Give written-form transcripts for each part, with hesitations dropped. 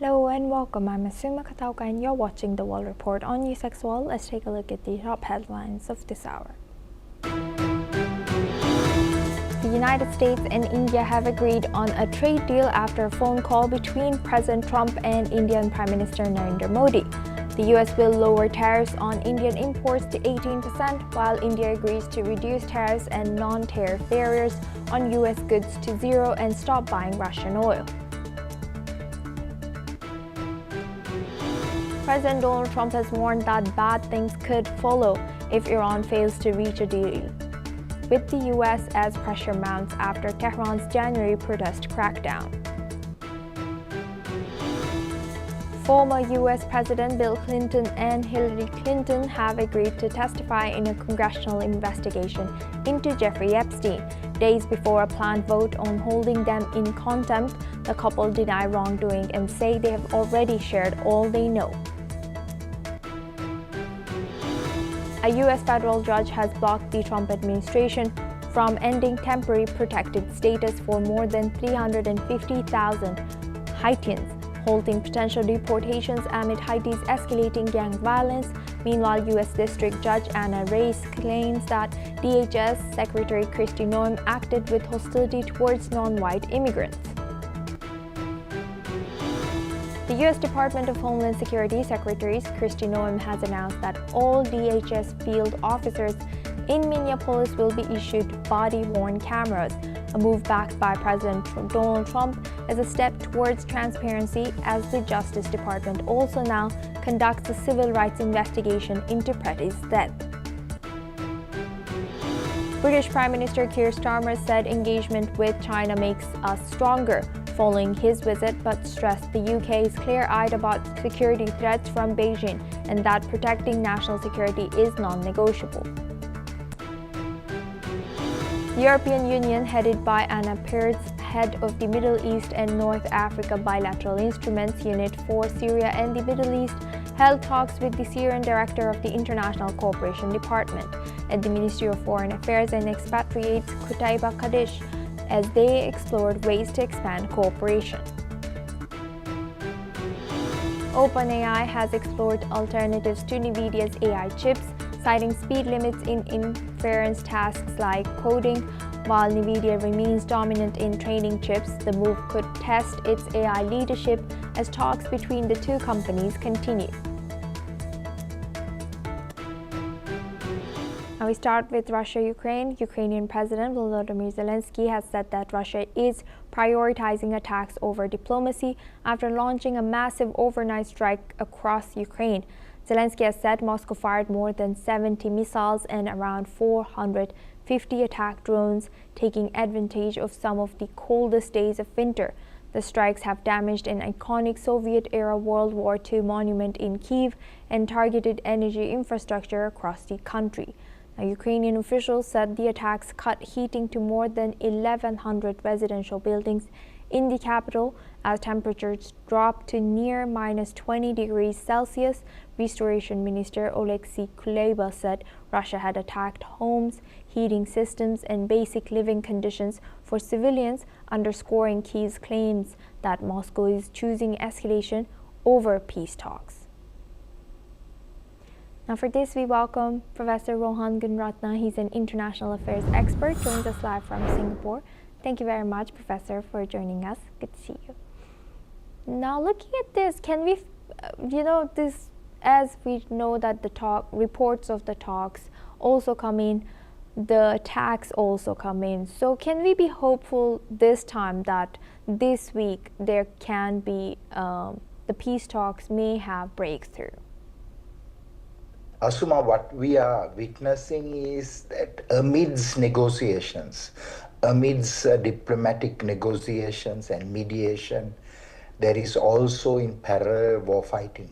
Hello and welcome. I'm Asuma Katauka and you're watching the World Report on NewsX World. Let's take a look at the top headlines of this hour. The United States and India have agreed on a trade deal after a phone call between President Trump and Indian Prime Minister Narendra Modi. The US will lower tariffs on Indian imports to 18%, while India agrees to reduce tariffs and non-tariff barriers on US goods to zero and stop buying Russian oil. President Donald Trump has warned that bad things could follow if Iran fails to reach a deal with the US as pressure mounts after Tehran's January protest crackdown. Former US President Bill Clinton and Hillary Clinton have agreed to testify in a congressional investigation into Jeffrey Epstein. Days before a planned vote on holding them in contempt, the couple deny wrongdoing and say they have already shared all they know. A US federal judge has blocked the Trump administration from ending temporary protected status for more than 350,000 Haitians, halting potential deportations amid Haiti's escalating gang violence. Meanwhile, U.S. District Judge Anna Reyes claims that DHS Secretary Kristi Noem acted with hostility towards non-white immigrants. The U.S. Department of Homeland Security Secretary Kristi Noem has announced that all DHS field officers in Minneapolis will be issued body-worn cameras, a move backed by President Donald Trump as a step towards transparency, as the Justice Department also now conducts a civil rights investigation into Pretty's death. British Prime Minister Keir Starmer said engagement with China makes us stronger following his visit, but stressed the UK is clear-eyed about security threats from Beijing and that protecting national security is non-negotiable. The European Union, headed by Anna Pearce, head of the Middle East and North Africa Bilateral Instruments Unit for Syria and the Middle East, held talks with the Syrian director of the International Cooperation Department at the Ministry of Foreign Affairs and Expatriates Qutaiba Kadish as they explored ways to expand cooperation. OpenAI has explored alternatives to NVIDIA's AI chips, citing speed limits in inference tasks like coding. While NVIDIA remains dominant in training chips, the move could test its AI leadership as talks between the two companies continue. Now we start with Russia-Ukraine. Ukrainian President Volodymyr Zelensky has said that Russia is prioritizing attacks over diplomacy after launching a massive overnight strike across Ukraine. Zelensky has said Moscow fired more than 70 missiles and around 450 attack drones, taking advantage of some of the coldest days of winter. The strikes have damaged an iconic Soviet-era World War II monument in Kyiv and targeted energy infrastructure across the country. Now, Ukrainian officials said the attacks cut heating to more than 1,100 residential buildings in the capital as temperatures dropped to near minus 20 degrees Celsius. Restoration Minister Oleksiy Kuleba said Russia had attacked homes, heating systems, and basic living conditions for civilians, underscoring Kyiv's claims that Moscow is choosing escalation over peace talks. Now for this, we welcome Professor Rohan Gunratna. He's an international affairs expert, joins us live from Singapore. Thank you very much, Professor, for joining us. Good to see you. Now, looking at this, can we, this, as we know that the reports of the talks also come in, the attacks also come in. So can we be hopeful this time that this week there can be, the peace talks may have breakthrough? Asuma, what we are witnessing is that amidst negotiations, amidst diplomatic negotiations and mediation, there is also in parallel war fighting.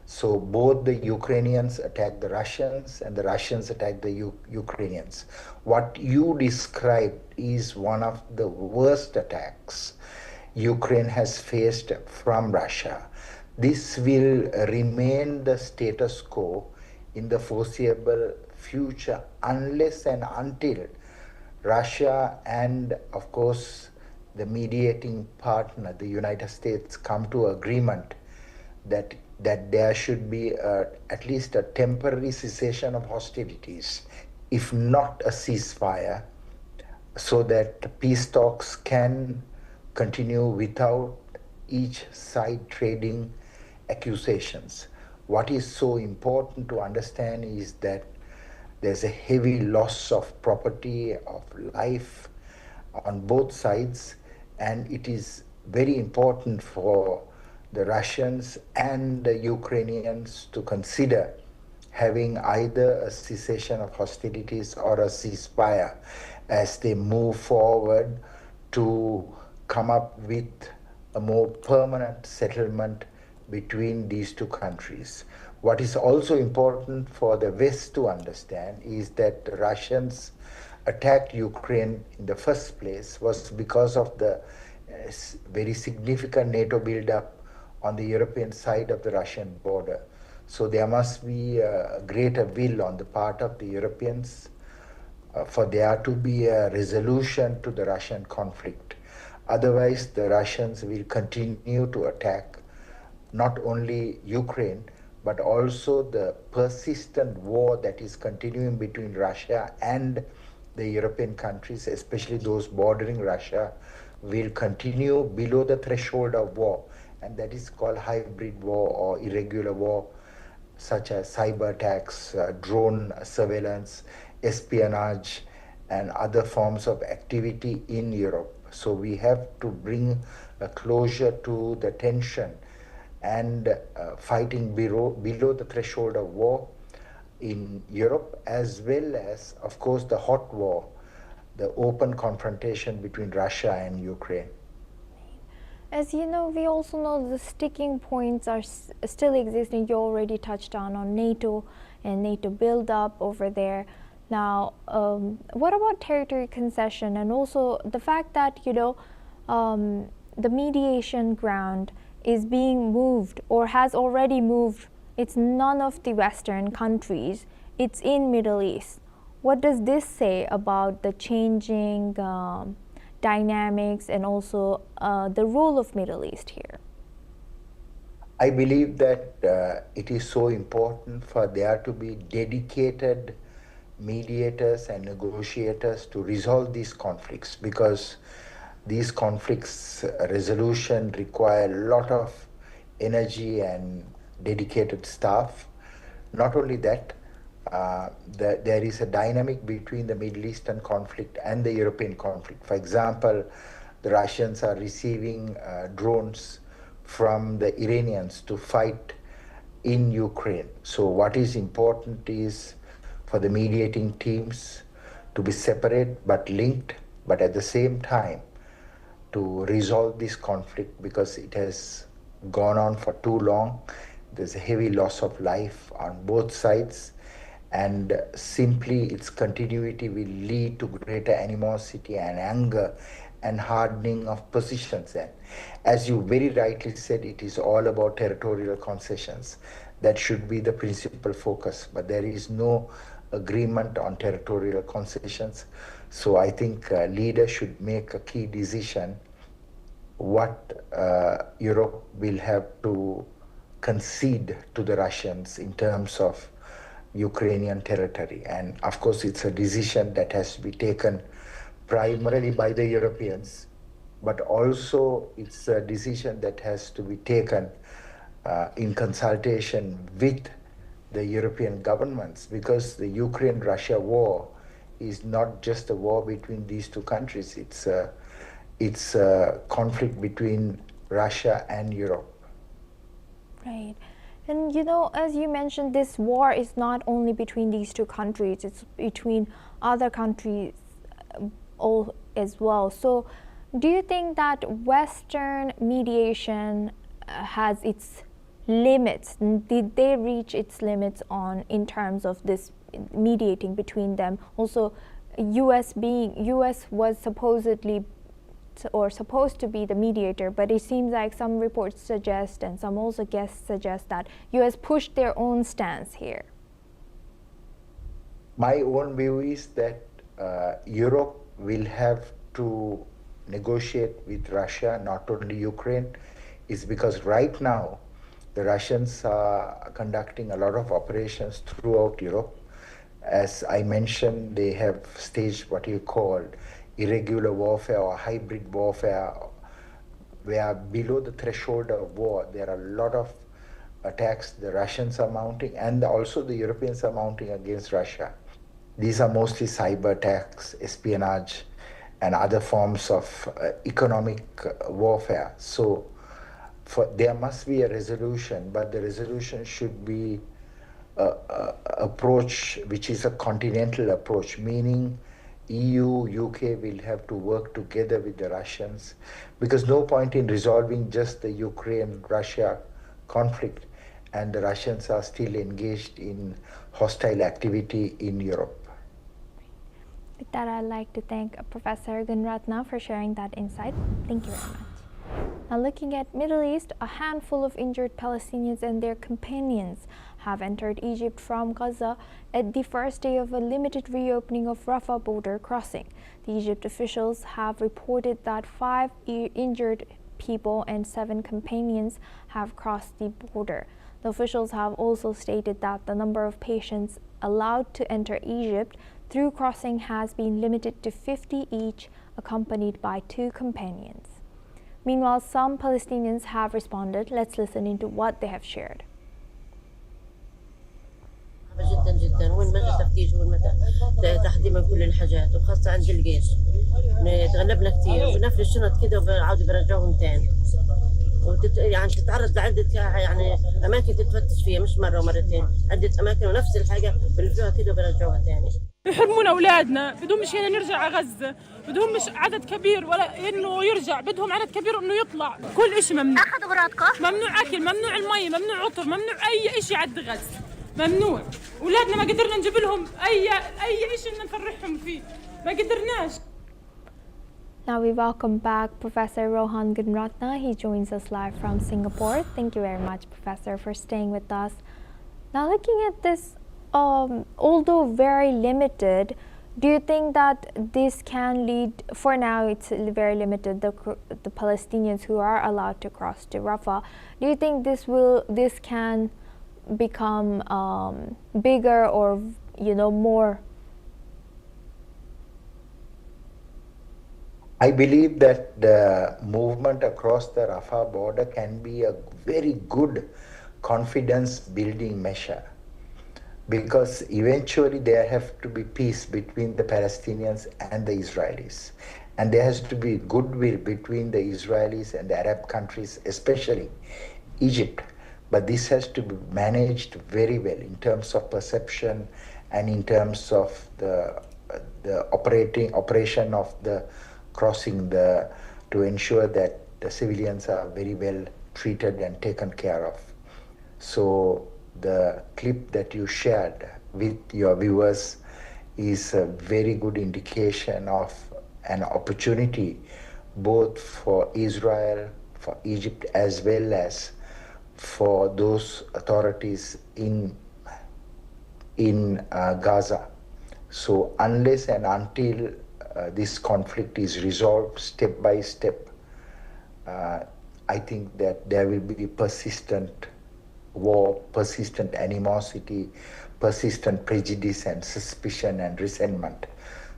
So both the Ukrainians attack the Russians and the Russians attack the Ukrainians. What you described is one of the worst attacks Ukraine has faced from Russia. This will remain the status quo in the foreseeable future unless and until Russia and, of course, the mediating partner, the United States, come to agreement that there should be at least a temporary cessation of hostilities, if not a ceasefire, so that peace talks can continue without each side trading accusations. What is so important to understand is that there's a heavy loss of property, of life on both sides, and it is very important for the Russians and the Ukrainians to consider having either a cessation of hostilities or a ceasefire as they move forward to come up with a more permanent settlement between these two countries. What is also important for the West to understand is that the Russians attacked Ukraine in the first place was because of the very significant NATO buildup on the European side of the Russian border. So there must be a greater will on the part of the Europeans for there to be a resolution to the Russian conflict. Otherwise, the Russians will continue to attack not only Ukraine, but also the persistent war that is continuing between Russia and the European countries, especially those bordering Russia, will continue below the threshold of war. And that is called hybrid war or irregular war, such as cyber attacks, drone surveillance, espionage, and other forms of activity in Europe. So we have to bring a closure to the tension and fighting below the threshold of war in Europe, as well as, of course, the hot war, the open confrontation between Russia and Ukraine. As you know, we also know the sticking points are still existing. You already touched on NATO and NATO build-up over there. Now, what about territory concession and also the fact that, the mediation ground is being moved or has already moved? It's none of the Western countries. It's in Middle East. What does this say about the changing dynamics and also the role of Middle East here? I believe that it is so important for there to be dedicated mediators and negotiators to resolve these conflicts, because these conflicts resolution require a lot of energy and dedicated staff. Not only that, there is a dynamic between the Middle Eastern conflict and the European conflict. For example, the Russians are receiving drones from the Iranians to fight in Ukraine. So what is important is for the mediating teams to be separate but linked, but at the same time to resolve this conflict, because it has gone on for too long. There's a heavy loss of life on both sides, and simply its continuity will lead to greater animosity and anger and hardening of positions. And as you very rightly said, it is all about territorial concessions. That should be the principal focus, but there is no agreement on territorial concessions. So I think leaders should make a key decision what Europe will have to concede to the Russians in terms of Ukrainian territory. And of course, it's a decision that has to be taken primarily by the Europeans, but also it's a decision that has to be taken in consultation with the European governments, because the Ukraine-Russia war is not just a war between these two countries. It's a conflict between Russia and Europe. Right. And as you mentioned, this war is not only between these two countries, it's between other countries all as well. So do you think that Western mediation has its limits? Did they reach its limits in terms of this mediating between them? Also, US was supposedly or supposed to be the mediator, but it seems like some reports suggest and some also guests suggest that US pushed their own stance here. My own view is that Europe will have to negotiate with Russia, not only Ukraine, is because right now the Russians are conducting a lot of operations throughout Europe. As I mentioned, they have staged what you call irregular warfare or hybrid warfare, where below the threshold of war, there are a lot of attacks the Russians are mounting and also the Europeans are mounting against Russia. These are mostly cyber attacks, espionage, and other forms of economic warfare. So there must be a resolution, but the resolution should be a approach which is a continental approach, meaning EU, UK will have to work together with the Russians, because no point in resolving just the Ukraine-Russia conflict and the Russians are still engaged in hostile activity in Europe. With that, I'd like to thank Professor Gunratna for sharing that insight. Thank you very much. Now, looking at Middle East, a handful of injured Palestinians and their companions have entered Egypt from Gaza at the first day of a limited reopening of Rafah border crossing. The Egypt officials have reported that 5 injured people and 7 companions have crossed the border. The officials have also stated that the number of patients allowed to enter Egypt through crossing has been limited to 50 each, accompanied by 2 companions. Meanwhile, some Palestinians have responded. Let's listen into what they have shared. جدا جدا وين ما جا تفتيش وين ما تحديما كل الحاجات وخاصة عند الجيش تغلبنا كثير ونفل الشنط كده وعاودوا بيرجعوهم تاني يعني تتعرض لعدة يعني أماكن تتفتش فيها مش مرة ومرتين عدة أماكن ونفس الحاجة بيلفوها كده وبيرجعوها تاني. يحرمون أولادنا بدهم مش هنا نرجع على غزة بدهم مش عدد كبير ولا إنه يرجع بدهم عدد كبير إنه يطلع كل إشي ممنوع أخذ أغراضك ممنوع أكل ممنوع المي ممنوع عطر ممنوع أي إشي عد غزة ممنوع أولادنا ما قدرنا نجيب لهم أي إشي إن نفرحهم فيه ما قدرناش. Now we welcome back Professor Rohan Gunratna. He joins us live from Singapore. Thank you very much, Professor, for staying with us. Now, looking at this, although very limited, do you think that this can lead, for now it's very limited, the Palestinians who are allowed to cross to Rafah, do you think this can become bigger or, more? I believe that the movement across the Rafah border can be a very good confidence building measure, because eventually there have to be peace between the Palestinians and the Israelis, and there has to be goodwill between the Israelis and the Arab countries, especially Egypt. But this has to be managed very well in terms of perception and in terms of the operation of the crossing to ensure that the civilians are very well treated and taken care of. So the clip that you shared with your viewers is a very good indication of an opportunity both for Israel, for Egypt, as well as for those authorities in Gaza. So unless and until this conflict is resolved step by step, I think that there will be persistent war, persistent animosity, persistent prejudice and suspicion and resentment.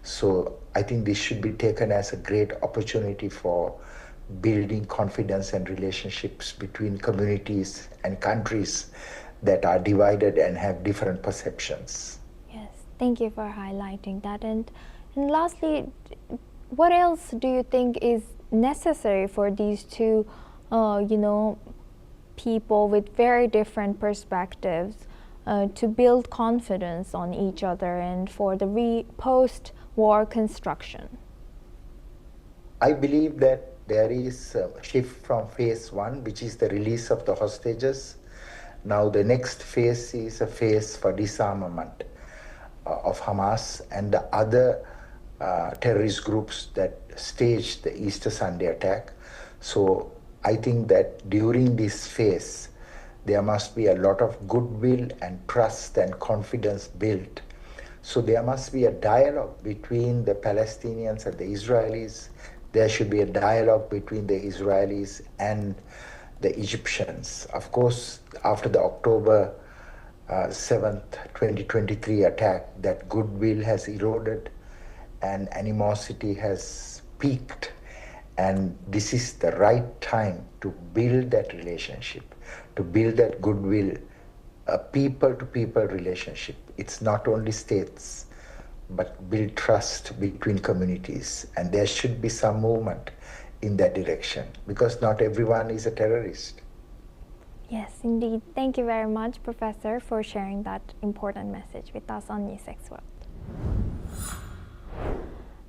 So I think this should be taken as a great opportunity for building confidence and relationships between communities and countries that are divided and have different perceptions. Yes, thank you for highlighting that. And lastly, what else do you think is necessary for these two, people with very different perspectives to build confidence on each other and for the post-war construction? I believe that there is a shift from phase 1, which is the release of the hostages. Now the next phase is a phase for disarmament of Hamas and the other terrorist groups that staged the Easter Sunday attack. So I think that during this phase, there must be a lot of goodwill and trust and confidence built. So there must be a dialogue between the Palestinians and the Israelis. There should be a dialogue between the Israelis and the Egyptians. Of course, after the October 7th, 2023 attack, that goodwill has eroded and animosity has peaked. And this is the right time to build that relationship, to build that goodwill, a people-to-people relationship. It's not only states, but build trust between communities. And there should be some movement in that direction, because not everyone is a terrorist. Yes, indeed. Thank you very much, Professor, for sharing that important message with us on NewsX World.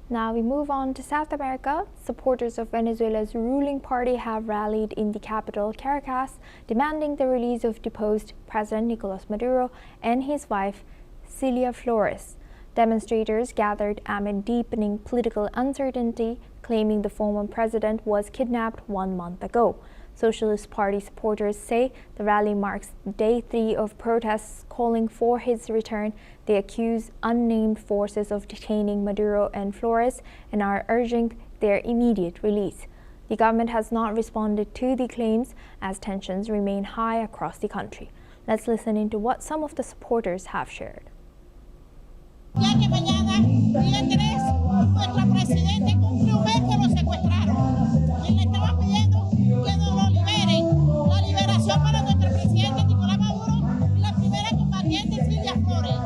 Now we move on to South America. Supporters of Venezuela's ruling party have rallied in the capital, Caracas, demanding the release of deposed President Nicolas Maduro and his wife, Cilia Flores. Demonstrators gathered amid deepening political uncertainty, claiming the former president was kidnapped 1 month ago. Socialist Party supporters say the rally marks day 3 of protests calling for his return. They accuse unnamed forces of detaining Maduro and Flores and are urging their immediate release. The government has not responded to the claims as tensions remain high across the country. Let's listen into what some of the supporters have shared. Ya que mañana, día 3, nuestro presidente cumple un mes que lo secuestraron. Y le estamos pidiendo que nos lo liberen. La liberación para nuestro presidente Nicolás Maduro y la primera combatiente Cilia Flores,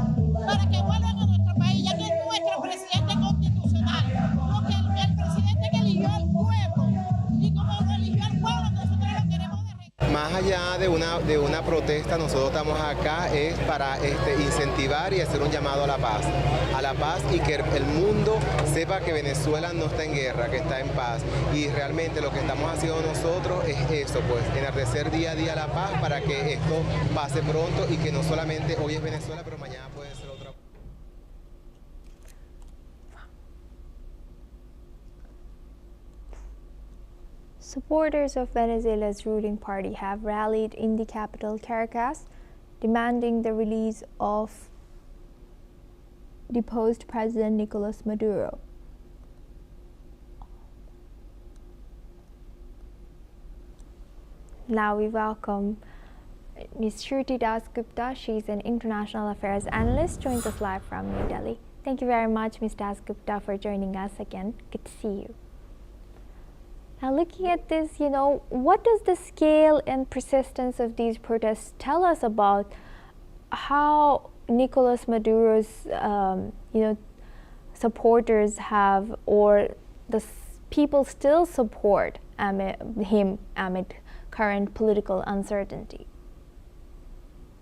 para que vuelvan a nuestro país, ya que es nuestro presidente constitucional, porque el presidente que eligió al pueblo, y como lo eligió al pueblo, nosotros lo queremos de regreso. Más allá de una protesta, nosotros estamos acá es para incentivar y hacer un llamado a la paz y que el mundo sepa que Venezuela no está en guerra, que está en paz. Y realmente lo que estamos haciendo nosotros es eso, pues enardecer día a día la paz para que esto pase pronto y que no solamente hoy es Venezuela, pero mañana puede ser otra. Supporters of Venezuela's ruling party have rallied in the capital, Caracas, demanding the release of deposed President Nicolas Maduro. Now we welcome Ms. Shruti Dasgupta. She's an international affairs analyst, joins us live from New Delhi. Thank you very much, Ms. Dasgupta, for joining us again. Good to see you. Now, looking at this, what does the scale and persistence of these protests tell us about how Nicolas Maduro's, supporters have, or the people still support him amid current political uncertainty?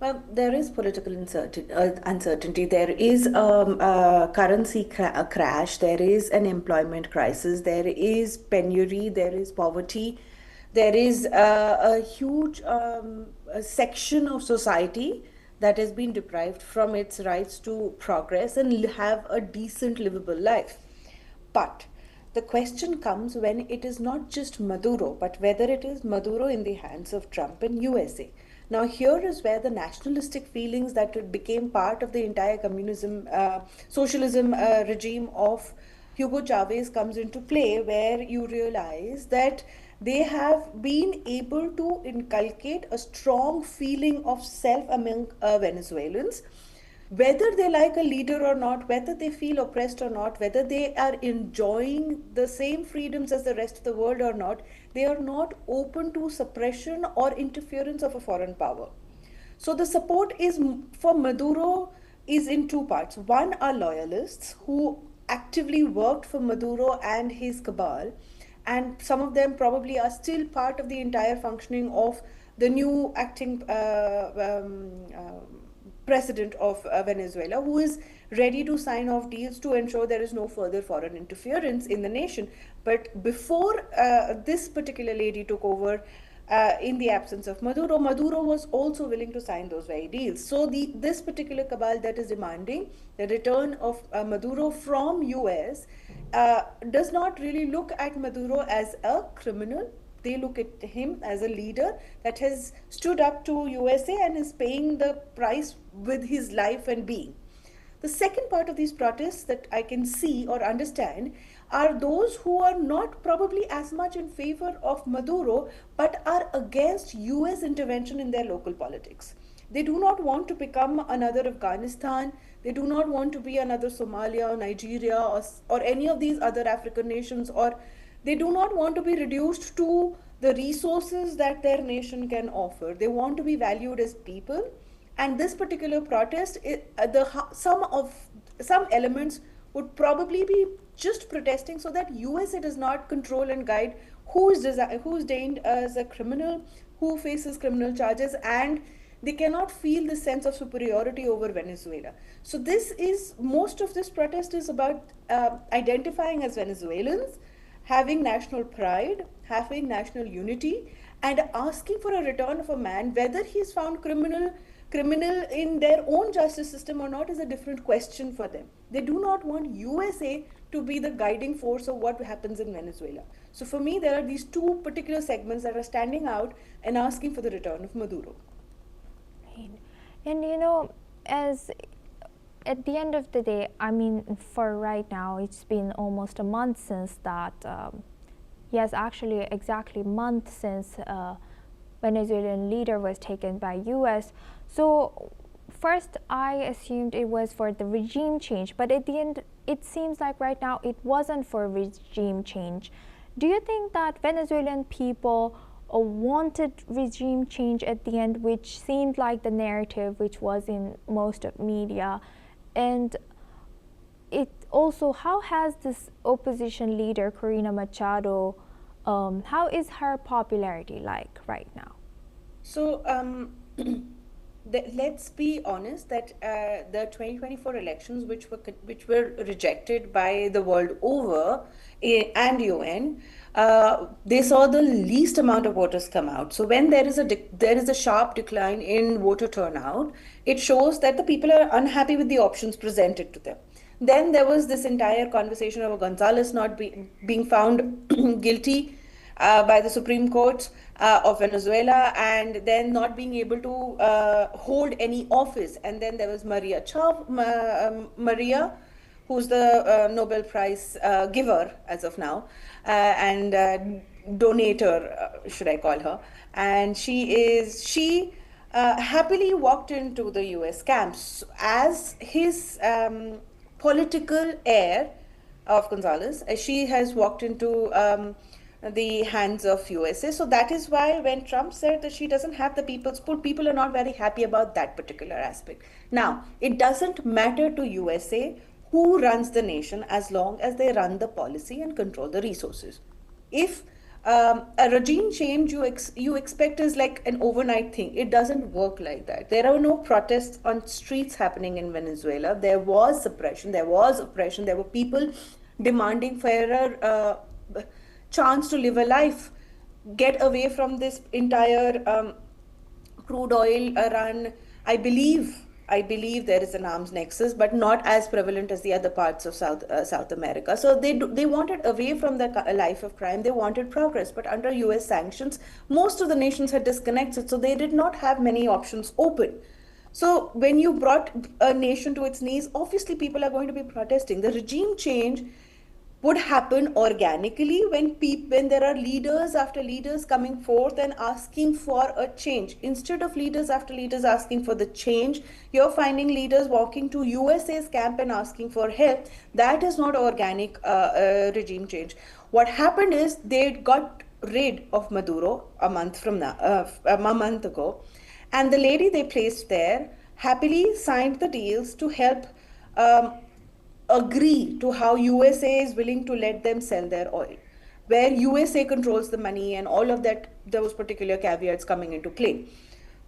Well, there is political uncertainty. There is a currency crash. There is an employment crisis. There is penury. There is poverty. There is a huge section of society that has been deprived from its rights to progress and have a decent, livable life. But the question comes when it is not just Maduro, but whether it is Maduro in the hands of Trump and USA. Now, here is where the nationalistic feelings that became part of the entire socialism regime of Hugo Chavez comes into play, where you realize that they have been able to inculcate a strong feeling of self among Venezuelans. Whether they like a leader or not, whether they feel oppressed or not, whether they are enjoying the same freedoms as the rest of the world or not, they are not open to suppression or interference of a foreign power. So the support is for Maduro is in two parts. One are loyalists who actively worked for Maduro and his cabal, and some of them probably are still part of the entire functioning of the new acting president of Venezuela, who is ready to sign off deals to ensure there is no further foreign interference in the nation. But before this particular lady took over, in the absence of Maduro, Maduro was also willing to sign those very deals. So this particular cabal that is demanding the return of Maduro from US does not really look at Maduro as a criminal. They look at him as a leader that has stood up to USA and is paying the price with his life and being. The second part of these protests that I can see or understand are those who are not probably as much in favor of Maduro, but are against US intervention in their local politics. They do not want to become another Afghanistan. They do not want to be another Somalia, Nigeria, or any of these other African nations, or they do not want to be reduced to the resources that their nation can offer. They want to be valued as people. And this particular protest, some elements would probably be just protesting so that USA does not control and guide who's detained as a criminal, who faces criminal charges, and they cannot feel the sense of superiority over Venezuela. So most of this protest is about identifying as Venezuelans, having national pride, having national unity, and asking for a return of a man, whether he's found criminal in their own justice system or not is a different question for them. They do not want USA to be the guiding force of what happens in Venezuela. So for me, there are these two particular segments that are standing out and asking for the return of Maduro. And as at the end of the day, I mean, for right now, it's been almost a month since that, yes, actually exactly a month since Venezuelan leader was taken by US. So first I assumed it was for the regime change, but at the end it seems like right now it wasn't for regime change. Do you think that Venezuelan people wanted regime change at the end, which seemed like the narrative which was in most of media? And it also, how has this opposition leader Corina Machado, how is her popularity like right now? So let's be honest that the 2024 elections, which were rejected by the world over and UN, they saw the least amount of voters come out. So when there is a sharp decline in voter turnout, it shows that the people are unhappy with the options presented to them. Then there was this entire conversation of Gonzalez not being found guilty by the Supreme Court of Venezuela, and then not being able to hold any office. And then there was Maria, who's the Nobel Prize giver as of now, and donator, should I call her. And she happily walked into the US camps as his political heir of Gonzalez. She has walked into the hands of USA. So that is why when Trump said that she doesn't have the people's pull, people are not very happy about that particular aspect. Now, it doesn't matter to USA who runs the nation as long as they run the policy and control the resources. If a regime change you expect is like an overnight thing, it doesn't work like that. There are no protests on streets happening in Venezuela. There was suppression, there was oppression, there were people demanding fairer chance to live a life, get away from this entire crude oil run. I believe there is an arms nexus, but not as prevalent as the other parts of South America. So they wanted away from the life of crime. They wanted progress, but under US sanctions, most of the nations had disconnected, so they did not have many options open. So when you brought a nation to its knees, obviously people are going to be protesting. The regime change would happen organically when there are leaders after leaders coming forth and asking for a change. Instead of leaders after leaders asking for the change, you're finding leaders walking to USA's camp and asking for help. That is not organic regime change. What happened is they got rid of Maduro a month ago, and the lady they placed there happily signed the deals to help agree to how USA is willing to let them sell their oil, where USA controls the money and all of that, those particular caveats coming into play.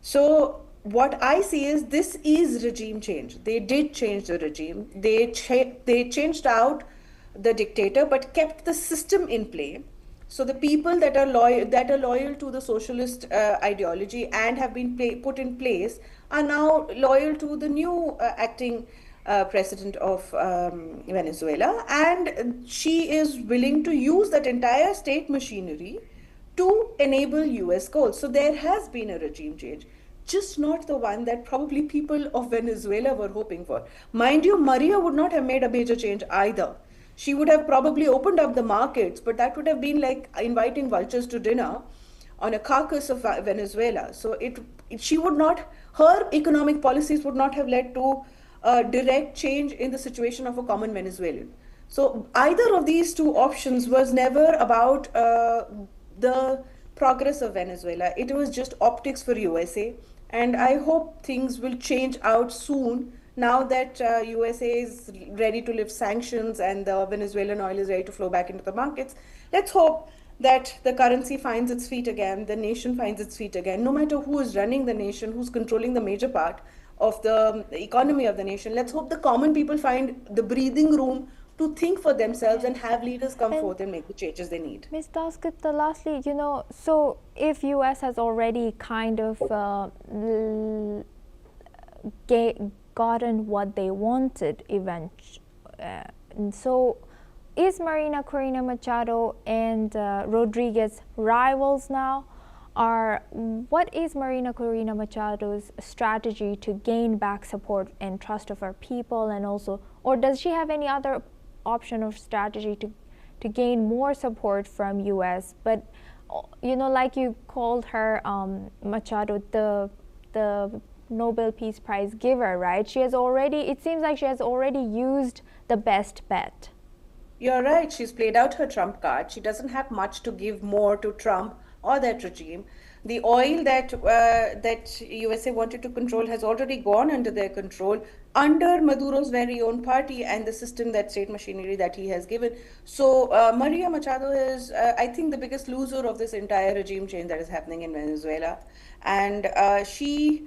So what I see is this is regime change. They did change the regime. They changed out the dictator, but kept the system in play. So the people that are loyal to the socialist ideology and have been put in place are now loyal to the new acting president of Venezuela, and she is willing to use that entire state machinery to enable US goals. So there has been a regime change, just not the one that probably people of Venezuela were hoping for. Mind you, Maria would not have made a major change either. she would have probably opened up the markets, but that would have been like inviting vultures to dinner on a carcass of Venezuela. So she would not, her economic policies would not have led to a direct change in the situation of a common Venezuelan. So either of these two options was never about the progress of Venezuela. It was just optics for USA. And I hope things will change out soon now that USA is ready to lift sanctions and the Venezuelan oil is ready to flow back into the markets. Let's hope that the currency finds its feet again, the nation finds its feet again, no matter who is running the nation, who's controlling the major part of the economy of the nation. Let's hope the common people find the breathing room to think for themselves and have leaders come forth and make the changes they need. Ms. Dasgupta, lastly, so if US has already kind of gotten what they wanted eventually, so is Marina Corina Machado and Rodriguez rivals now? What is Marina Corina Machado's strategy to gain back support and trust of her people, and also, or does she have any other option or strategy to gain more support from US? But like you called her, Machado, the Nobel Peace Prize giver, right? It seems like she has already used the best bet. You're right, she's played out her trump card. She doesn't have much to give more to Trump or that regime. The oil that USA wanted to control has already gone under their control, under Maduro's very own party and the system, that state machinery that he has given. So Maria Machado is, I think, the biggest loser of this entire regime change that is happening in Venezuela. And she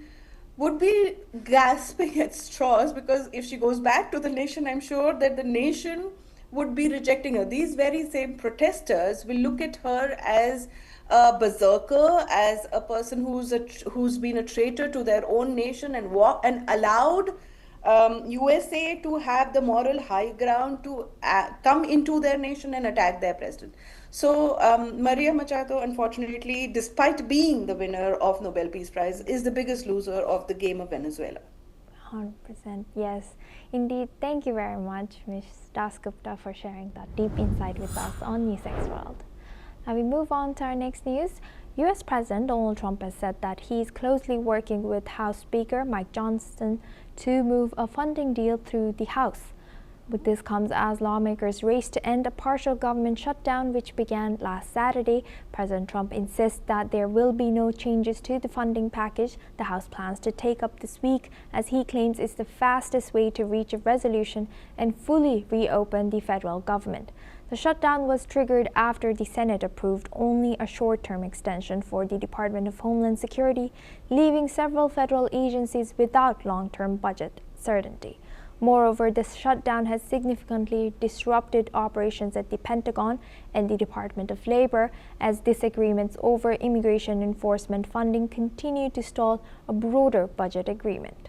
would be grasping at straws, because if she goes back to the nation, I'm sure that the nation would be rejecting her. These very same protesters will look at her as a berserker, as a person who's been a traitor to their own nation and allowed USA to have the moral high ground to come into their nation and attack their president. So Maria Machado, unfortunately, despite being the winner of Nobel Peace Prize, is the biggest loser of the game of Venezuela. 100%, yes. Indeed, thank you very much, Ms. Dasgupta, for sharing that deep insight with us on NewsX World. Now we move on to our next news. US President Donald Trump has said that he is closely working with House Speaker Mike Johnson to move a funding deal through the House. But this comes as lawmakers race to end a partial government shutdown which began last Saturday. President Trump insists that there will be no changes to the funding package the House plans to take up this week, as he claims it's the fastest way to reach a resolution and fully reopen the federal government. The shutdown was triggered after the Senate approved only a short-term extension for the Department of Homeland Security, leaving several federal agencies without long-term budget certainty. Moreover, this shutdown has significantly disrupted operations at the Pentagon and the Department of Labor, as disagreements over immigration enforcement funding continue to stall a broader budget agreement.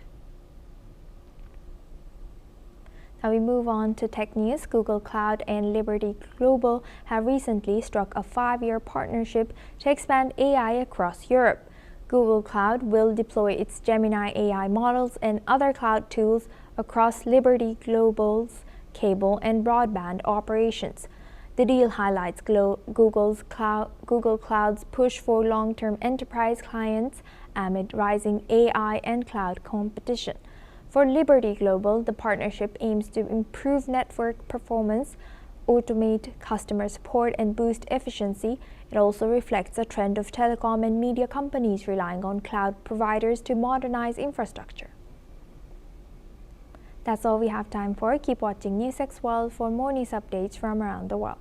Now we move on to tech news. Google Cloud and Liberty Global have recently struck a 5-year partnership to expand AI across Europe. Google Cloud will deploy its Gemini AI models and other cloud tools across Liberty Global's cable and broadband operations. The deal highlights Google Cloud's push for long-term enterprise clients amid rising AI and cloud competition. For Liberty Global, the partnership aims to improve network performance, automate customer support, and boost efficiency. It also reflects a trend of telecom and media companies relying on cloud providers to modernize infrastructure. That's all we have time for. Keep watching NewsX World for more news updates from around the world.